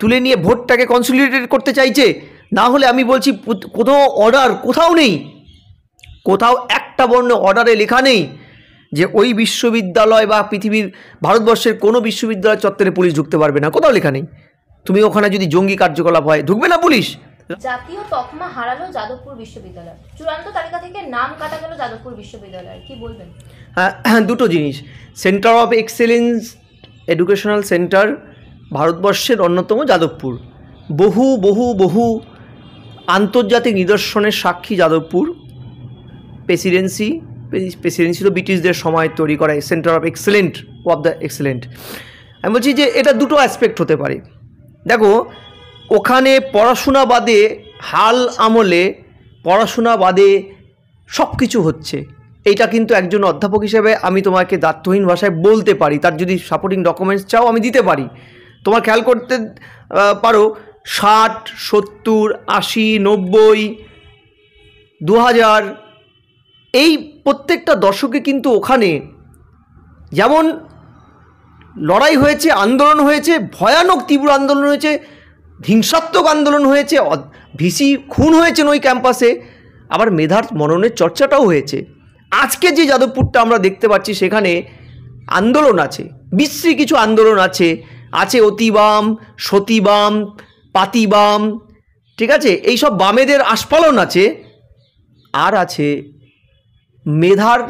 তুলে নিয়ে ভোটটাকে কনসলিডেট করতে চাইছে। না হলে আমি বলছি কোনো অর্ডার কোথাও নেই, কোথাও একটা বর্ণ অর্ডারে লেখা নেই যে ওই বিশ্ববিদ্যালয় বা পৃথিবীর ভারতবর্ষের কোনো বিশ্ববিদ্যালয় চত্বরে পুলিশ ঢুকতে পারবে না, কোথাও লেখা নেই। তুমি ওখানে যদি জঙ্গি কার্যকলাপ হয় ঢুকবে না পুলিশ। জাতীয় তকমা হারালো যাদবপুর বিশ্ববিদ্যালয়, চূড়ান্ত তালিকা থেকে নাম কাটা গেল যাদবপুর বিশ্ববিদ্যালয়, কি বলবেন? হ্যাঁ, দুটো জিনিস। Centre of excellence educational centre ভারতবর্ষের অন্যতম যাদবপুর। বহু বহু বহু আন্তর্জাতিক নিদর্শনের সাক্ষী যাদবপুর। প্রেসিডেন্সি তো ব্রিটিশদের সময় তৈরি করা centre of excellent, of the excellent. আমি বলছি যে এটা দুটো অ্যাসপেক্ট হতে পারে। দেখো, ওখানে পড়াশোনা বাদে, হাল আমলে পড়াশোনা বাদে সব কিছু হচ্ছে। এইটা কিন্তু একজন অধ্যাপক হিসেবে আমি তোমাকে দ্ব্যর্থহীন ভাষায় বলতে পারি। তার যদি সাপোর্টিং ডকুমেন্টস চাও আমি দিতে পারি। তোমার খেয়াল করতে পারো 60, 70, 80, 90, 2000 এই প্রত্যেকটা দশকে কিন্তু ওখানে যেমন লড়াই হয়েছে, আন্দোলন হয়েছে, ভয়ানক তীব্র আন্দোলন হয়েছে, হিংসাত্মক আন্দোলন হয়েছে, ভিসি খুন হয়েছেন ওই ক্যাম্পাসে, আবার মেধার মননের চর্চাটাও হয়েছে। আজকে যে যাদবপুরটা আমরা দেখতে পাচ্ছি সেখানে আন্দোলন আছে, বিশ্রী কিছু আন্দোলন আছে, আছে অতিবাম, সতীবাম, পাতিবাম, ঠিক আছে, এইসব বামেদের আস্ফালন আছে। আর আছে মেধার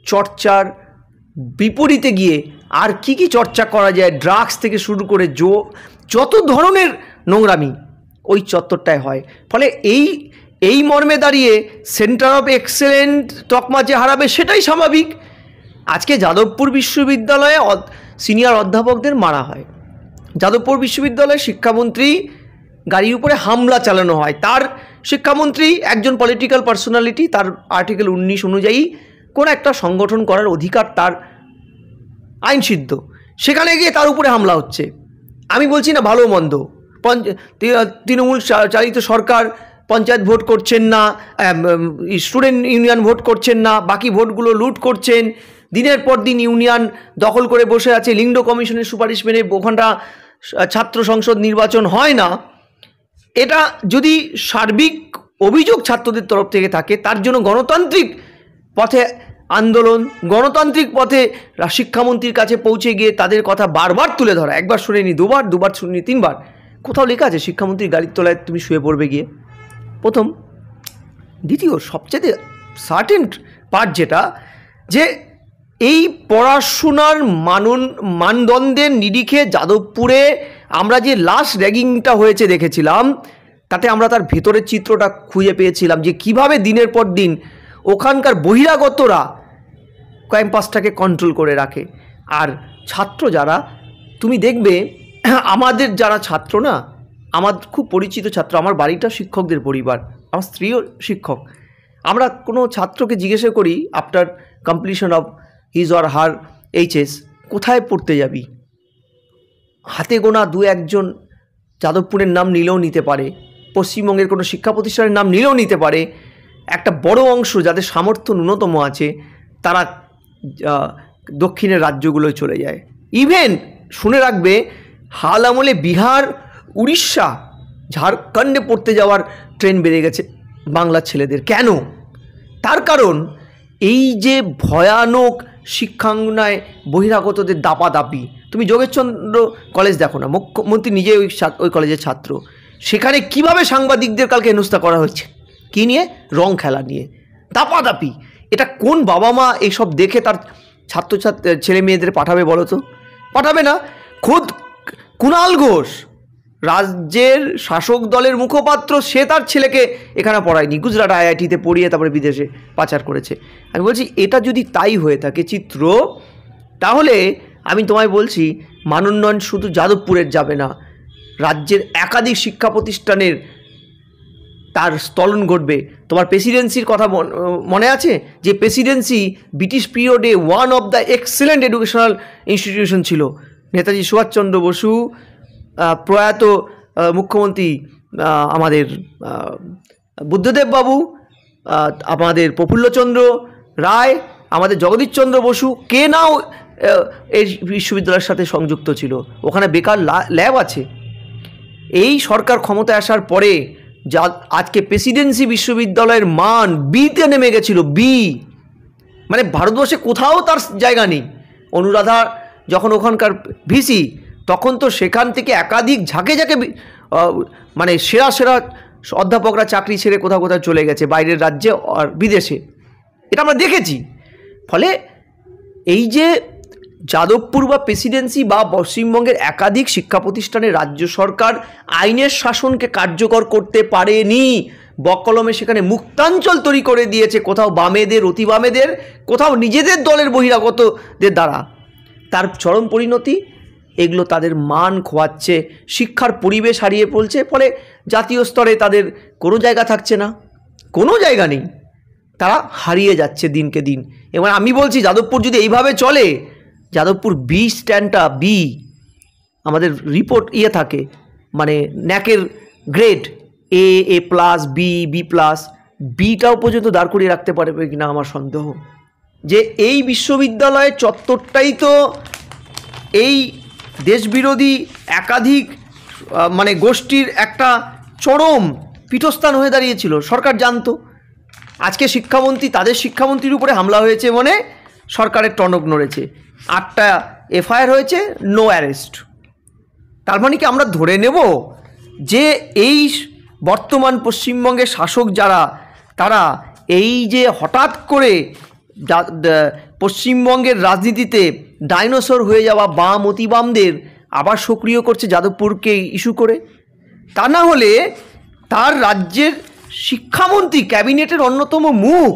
চর্চার বিপরীতে গিয়ে আর কি কি চর্চা করা যায়, ড্রাগস থেকে শুরু করে যত ধরনের নোংরামি ওই চত্বরটায় হয়। ফলে এই মর্মে দাঁড়িয়ে সেন্টার অফ এক্সেলেন্ট তকমা যে হারাবে সেটাই স্বাভাবিক। আজকে যাদবপুর বিশ্ববিদ্যালয়ে সিনিয়র অধ্যাপকদের মারা হয়, যাদবপুর বিশ্ববিদ্যালয়ের শিক্ষামন্ত্রী গাড়ির উপরে হামলা চালানো হয়। তার শিক্ষামন্ত্রী একজন পলিটিক্যাল পার্সোনালিটি, তার আর্টিকেল 19 অনুযায়ী কোনো একটা সংগঠন করার অধিকার তার আইনসিদ্ধ, সেখানে গিয়ে তার উপরে হামলা হচ্ছে। আমি বলছি না ভালো মন্দ, তৃণমূল চালিত সরকার পঞ্চায়েত ভোট করছেন না, স্টুডেন্ট ইউনিয়ন ভোট করছেন না, বাকি ভোটগুলো লুট করছেন, দিনের পর দিন ইউনিয়ন দখল করে বসে আছে, লিংডো কমিশনের সুপারিশ মেনে ওখানটা ছাত্র সংসদ নির্বাচন হয় না। এটা যদি সার্বিক অভিযোগ ছাত্রদের তরফ থেকে থাকে, তার জন্য গণতান্ত্রিক পথে আন্দোলন, গণতান্ত্রিক পথে শিক্ষামন্ত্রীর কাছে পৌঁছে গিয়ে তাদের কথা বারবার তুলে ধরা, একবার শুনিনি, দুবার শুনিনি, 3বার। কোথাও লেখা আছে শিক্ষামন্ত্রীর গাড়ির তলায় তুমি শুয়ে পড়বে গিয়ে? প্রথম। দ্বিতীয়, সবচেয়ে সার্টেন পার্ট যেটা, যে এই পড়াশোনার মানদণ্ডের নিরিখে যাদবপুরে আমরা যে লাস্ট র্যাগিংটা হয়েছে দেখেছিলাম, তাতে আমরা তার ভেতরের চিত্রটা খুঁজে পেয়েছিলাম যে কিভাবে দিনের পর দিন ওখানকার বহিরাগতরা ক্যাম্পাসটাকে কন্ট্রোল করে রাখে। আর ছাত্র যারা, তুমি দেখবে আমাদের যারা ছাত্র না, আমার খুব পরিচিত ছাত্র, আমার বাড়িটা শিক্ষকদের পরিবার, আমার স্ত্রীও শিক্ষক। আমরা কোনো ছাত্রকে জিজ্ঞাসা করি after completion of his or her HS, কোথায় পড়তে যাবি? হাতে গোনা 2-1জন যাদবপুরের নাম নিলেও নিতে পারে, পশ্চিমবঙ্গের কোনো শিক্ষা প্রতিষ্ঠানের নাম নিলেও নিতে পারে। একটা বড় অংশ যাদের সামর্থ্য ন্যূনতম আছে তারা দক্ষিণের রাজ্যগুলোয় চলে যায়। ইভেন শুনে রাখবে, হাল আমলে বিহার, উড়িষ্যা, ঝাড়খণ্ডে পড়তে যাওয়ার ট্রেন বেড়ে গেছে বাংলার ছেলেদের। কেন? তার কারণ এই যে ভয়ানক শিক্ষাঙ্গনায় বহিরাগতদের দাপাদাপি। তুমি যোগেশচন্দ্র কলেজ দেখো না, মুখ্যমন্ত্রী নিজে ওই কলেজের ছাত্র, সেখানে কিভাবে সাংবাদিকদের কালকে হেনস্থা করা হচ্ছে, কী নিয়ে? রং খেলা নিয়ে, দাপাদাপি। এটা কোন বাবা মা এইসব দেখে তার ছাত্রছাত্রী ছেলে মেয়েদের পাঠাবে বলো তো? পাঠাবে না। খোদ কুণাল ঘোষ, রাজ্যের শাসক দলের মুখপাত্র, সে তার ছেলেকে এখানে পড়ায়নি, গুজরাট আইআইটিতে পড়িয়ে তারপরে বিদেশে পাচার করেছে। আমি বলছি এটা যদি তাই হয়ে থাকে চিত্র, তাহলে আমি তোমায় বলছি মানোন্নয়ন শুধু যাদবপুরের যাবে না, রাজ্যের একাধিক শিক্ষা প্রতিষ্ঠানের তার স্থলন ঘটবে। তোমার প্রেসিডেন্সির কথা মনে আছে? যে প্রেসিডেন্সি ব্রিটিশ পিরিয়ডে one of the excellent educational institution ছিল। নেতাজি সুভাষচন্দ্র বসু, প্রয়াত মুখ্যমন্ত্রী আমাদের বুদ্ধদেব বাবু, আমাদের প্রফুল্লচন্দ্র রায়, আমাদের জগদীশচন্দ্র বসু, কে নাও এই বিশ্ববিদ্যালয়ের সাথে সংযুক্ত ছিল। ওখানে বেকার ল্যাব আছে, এই সরকার ক্ষমতায় আসার পরে যা আজকে প্রেসিডেন্সি বিশ্ববিদ্যালয়ের মান বিতে নেমে গেছিল, বি, মানে ভারতবর্ষে কোথাও তার জায়গা নেই। অনুরাধা যখন ওখানকার ভিসি, তখন তো সেখান থেকে একাধিক ঝাঁকে ঝাঁকে মানে সেরা সেরা অধ্যাপকরা চাকরি ছেড়ে কোথাও কোথাও চলে গেছে বাইরের রাজ্যে আর বিদেশে, এটা আমরা দেখেছি। ফলে এই যে যাদবপুর বা প্রেসিডেন্সি বা পশ্চিমবঙ্গের একাধিক শিক্ষা প্রতিষ্ঠানে রাজ্য সরকার আইনের শাসনকে কার্যকর করতে পারেনি, বকলমে সেখানে মুক্তাঞ্চল তৈরি করে দিয়েছে, কোথাও বামেদের, অতি বামেদের, কোথাও নিজেদের দলের বহিরাগতদের দ্বারা। তার চরম পরিণতি এগুলো তাদের মান খোয়াচ্ছে, শিক্ষার পরিবেশ হারিয়ে পড়ছে। ফলে জাতীয় স্তরে তাদের কোনো জায়গা থাকছে না, কোনো জায়গা নেই, তারা হারিয়ে যাচ্ছে দিনকে দিন। এবার আমি বলছি যাদবপুর যদি এইভাবে চলে, যাদবপুর বি স্ট্যান্ডটা বি, আমাদের রিপোর্ট থাকে, মানে ন্যাকের grade A plus B, B plus, বিটাও পর্যন্ত দাঁড় করিয়ে রাখতে পারবে কিনা আমার সন্দেহ। যে এই বিশ্ববিদ্যালয়ের চত্বরটাই তো এই দেশবিরোধী একাধিক মানে গোষ্ঠীর একটা চরম পীঠস্থান হয়ে দাঁড়িয়েছিল, সরকার জানতো। আজকে শিক্ষামন্ত্রী, তাদের শিক্ষামন্ত্রীর উপরে হামলা হয়েছে মানে সরকারের টনক নড়েছে, 8টা এফআইআর হয়েছে, নো অ্যারেস্ট। তার মানে কি আমরা ধরে নেব যে এই বর্তমান পশ্চিমবঙ্গের শাসক যারা, তারা এই যে হঠাৎ করে পশ্চিমবঙ্গের রাজনীতিতে ডাইনোসর হয়ে যাওয়া বাম, অতি বামদের আবার সক্রিয় করছে যাদবপুরকে ইস্যু করে? তা না হলে তার রাজ্যের শিক্ষামন্ত্রী, ক্যাবিনেটের অন্যতম মুখ,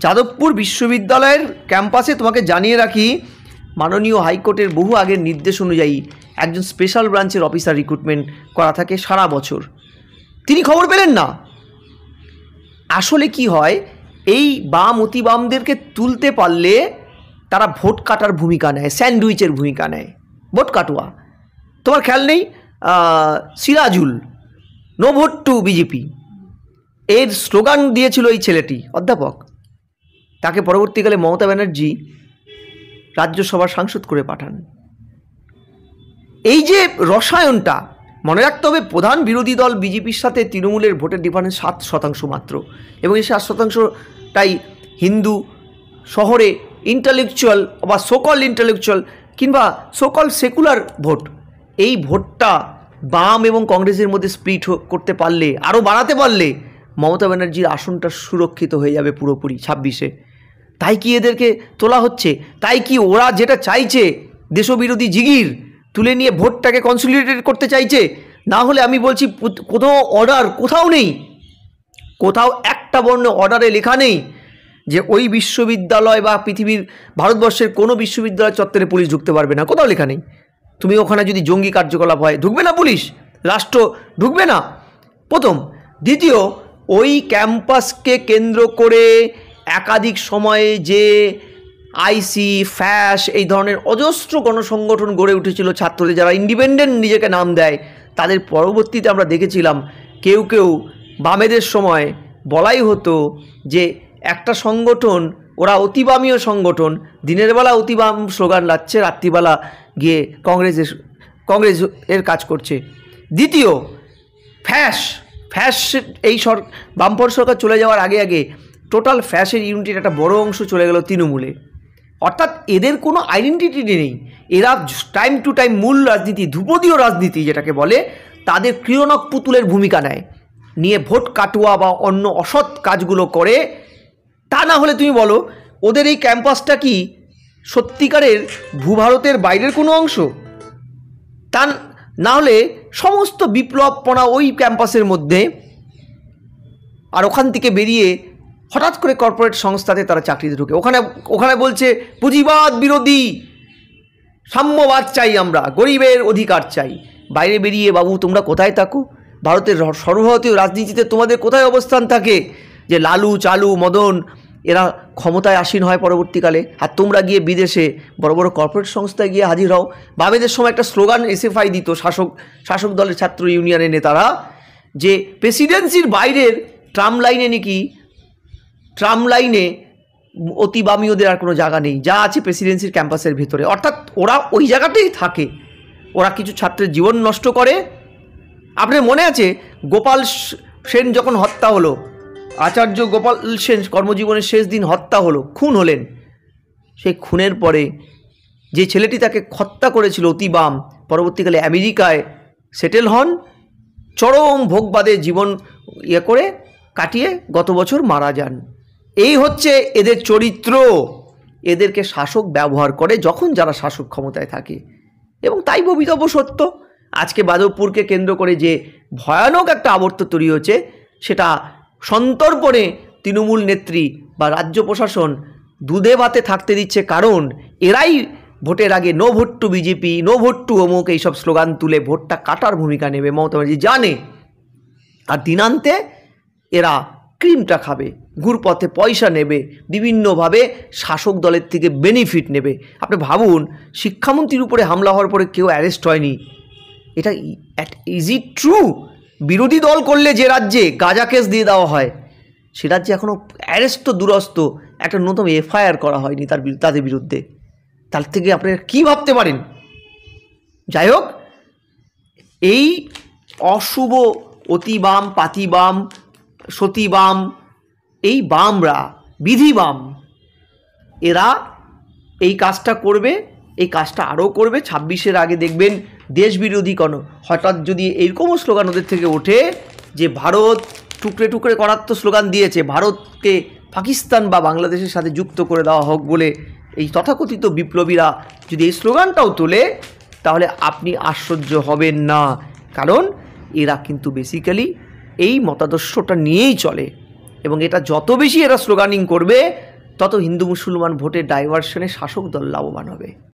যাদবপুর বিশ্ববিদ্যালয়ের ক্যাম্পাসে, তোমাকে জানিয়ে রাখি, মাননীয় হাইকোর্টের বহু আগের নির্দেশ অনুযায়ী একজন স্পেশাল ব্রাঞ্চের অফিসার রিক্রুটমেন্ট করা থাকে সারা বছর। তিনি খবর পেলেন না। আসলে কি হয়, এই বাম, অতি বামদেরকে তুলতে পারলে তারা ভোট কাটার ভূমিকা নেয়, স্যান্ডউইচের ভূমিকা নেয়, ভোট কাটুয়া। তোমার খেয়াল নেই Sirajul, no vote to BJP, এর স্লোগান দিয়েছিল এই ছেলেটি, অধ্যাপক। তাকে পরবর্তীকালে মমতা ব্যানার্জি রাজ্যসভার সাংসদ করে পাঠান। এই যে রসায়নটা মনে রাখতে হবে, প্রধান বিরোধী দল বিজেপির সাথে তৃণমূলের ভোটের ডিফারেন্স 7% মাত্র, এবং এই 7%টাই হিন্দু শহরে ইন্টালেকচুয়াল বা সোকল ইন্টালেকচুয়াল কিংবা সোকল সেকুলার ভোট। এই ভোটটা বাম এবং কংগ্রেসের মধ্যে স্প্লিট করতে পারলে, আরও বাড়াতে পারলে, মমতা ব্যানার্জির আসনটা সুরক্ষিত হয়ে যাবে পুরোপুরি 26-এ। তাই কি এদেরকে তোলা হচ্ছে? তাই কি ওরা যেটা চাইছে, দেশবিরোধী জিগির তুলে নিয়ে ভোটটাকে কনসলিডেট করতে চাইছে? না হলে আমি বলছি কোনো অর্ডার কোথাও নেই, কোথাও একটা বর্ণ অর্ডারে লেখা নেই যে ওই বিশ্ববিদ্যালয় বা পৃথিবীর ভারতবর্ষের কোনো বিশ্ববিদ্যালয় চত্বরে পুলিশ ঢুকতে পারবে না, কোথাও লেখা নেই। তুমি ওখানে যদি জঙ্গি কার্যকলাপ হয়, ঢুকবে না পুলিশ, রাষ্ট্র ঢুকবে না, প্রথম। দ্বিতীয়, ওই ক্যাম্পাসকে কেন্দ্র করে একাধিক সময়ে যে আইসি, ফ্যাশ, এই ধরনের অজস্র গণসংগঠন গড়ে উঠেছিল ছাত্রদের, যারা ইন্ডিপেন্ডেন্ট নিজেকে নাম দেয়, তাদের পরবর্তীতে আমরা দেখেছিলাম কেউ কেউ বামেদের সময় বলাই হতো যে একটা সংগঠন, ওরা অতিবামীয় সংগঠন, দিনের বেলা অতিবাম স্লোগান লাচ্ছে, রাত্রিবেলা গিয়ে কংগ্রেসের কাজ করছে। দ্বিতীয়, ফ্যাশ এই বামপন্থী সরকার চলে যাওয়ার আগে আগে টোটাল ফ্যাশের ইউনিটির একটা বড় অংশ চলে গেল তৃণমূলে। অর্থাৎ এদের কোনো আইডেন্টিটি নেই, এরা টাইম টু টাইম মূল রাজনীতি, ধ্রুপদীয় রাজনীতি যেটাকে বলে, তাদের ক্রিয়নক পুতুলের ভূমিকা নেয়, নিয়ে ভোট কাটুয়া বা অন্য অসৎ কাজগুলো করে। তা না হলে তুমি বলো, ওদের এই ক্যাম্পাসটা কি সত্যিকারের ভূভারতের বাইরের কোনো অংশ? তা না হলে সমস্ত বিপ্লবপনা ওই ক্যাম্পাসের মধ্যে, আর ওখান থেকে বেরিয়ে হঠাৎ করে কর্পোরেট সংস্থাতে তারা চাকরিতে ঢুকে, ওখানে বলছে পুঁজিবাদ বিরোধী, সাম্যবাদ চাই, আমরা গরিবের অধিকার চাই। বাইরে বেরিয়ে বাবু তোমরা কোথায় থাকো? ভারতের সর্বভারতীয় রাজনীতিতে তোমাদের কোথায় অবস্থান থাকে? যে লালু, চালু, মদন এরা ক্ষমতায় আসীন হয় পরবর্তীকালে, আর তোমরা গিয়ে বিদেশে বড় বড় কর্পোরেট সংস্থায় গিয়ে হাজির হও। বামেদের সময় একটা স্লোগান এসএফআই দিত, শাসক দলের ছাত্র ইউনিয়নের নেতারা, যে প্রেসিডেন্সির বাইরের ট্রাম লাইনে নাকি, ট্রাম লাইনে অতি বামীয়দের আর কোনো জায়গা নেই, যা আছে প্রেসিডেন্সির ক্যাম্পাসের ভিতরে। অর্থাৎ ওরা ওই জায়গাতেই থাকে, ওরা কিছু ছাত্রের জীবন নষ্ট করে আপনার মনে আছে গোপাল সেন যখন হত্যা হলো, আচার্য গোপাল সেন কর্মজীবনের শেষ দিন হত্যা হলো, খুন হলেন, সেই খুনের পরে যে ছেলেটি তাকে হত্যা করেছিল অতি বাম, পরবর্তীকালে আমেরিকায় সেটেল হন, চরম ভোগবাদে জীবন করে কাটিয়ে গত বছর মারা যান। এই হচ্ছে এদের চরিত্র। এদেরকে শাসক ব্যবহার করে যখন যারা শাসক ক্ষমতায় থাকে, এবং তাই ভবিতব্য সত্য। আজকে যাদবপুরকে কেন্দ্র করে যে ভয়ানক একটা আবর্ত তৈরি হচ্ছে, সেটা সন্তর্পণে তৃণমূল নেত্রী বা রাজ্য প্রশাসন দুধে ভাতে থাকতে দিচ্ছে, কারণ এরাই ভোটের আগে no vote to BJP, no vote to অমুক এইসব স্লোগান তুলে ভোটটা কাটার ভূমিকা নেবে মমতা ব্যানার্জি জানে। আর দিনান্তে এরা ক্রিমটা খাবে, ঘুরপথে পয়সা নেবে, বিভিন্নভাবে শাসক দলের থেকে বেনিফিট নেবে। আপনি ভাবুন, শিক্ষামন্ত্রীর উপরে হামলা হওয়ার পরে কেউ অ্যারেস্ট হয়নি, এটা ইজ ইট ট্রু? বিরোধী দল করলে যে রাজ্যে গাঁজা কেস দিয়ে দেওয়া হয়, সে রাজ্যে এখনও অ্যারেস্ট তো দূরস্থ, একটা নতুন এফআইআর করা হয়নি তাদের বিরুদ্ধে। তার থেকে আপনারা কী ভাবতে পারেন? যাই হোক, এই অশুভ অতি বাম, পাতি বাম, সতী বাম, এই বামরা, বিধি বাম, এরা এই কাজটা করবে, এই কাজটা আরও করবে। 26-এর আগে দেখবেন দেশ বিরোধী হঠাৎ যদি এইরকমও স্লোগান ওদের থেকে ওঠে যে ভারত টুকরে টুকরে করার তো স্লোগান দিয়েছে, ভারতকে পাকিস্তান বা বাংলাদেশের সাথে যুক্ত করে দেওয়া হোক বলে এই তথাকথিত বিপ্লবীরা যদি এই স্লোগানটাও তোলে, তাহলে আপনি আশ্চর্য হবেন না, কারণ এরা কিন্তু বেসিক্যালি এই মতাদর্শটা নিয়েই চলে, এবং এটা যত বেশি এরা স্লোগানিং করবে, তত হিন্দু মুসলমান ভোটের ডাইভারশনে শাসক দল লাভবান হবে।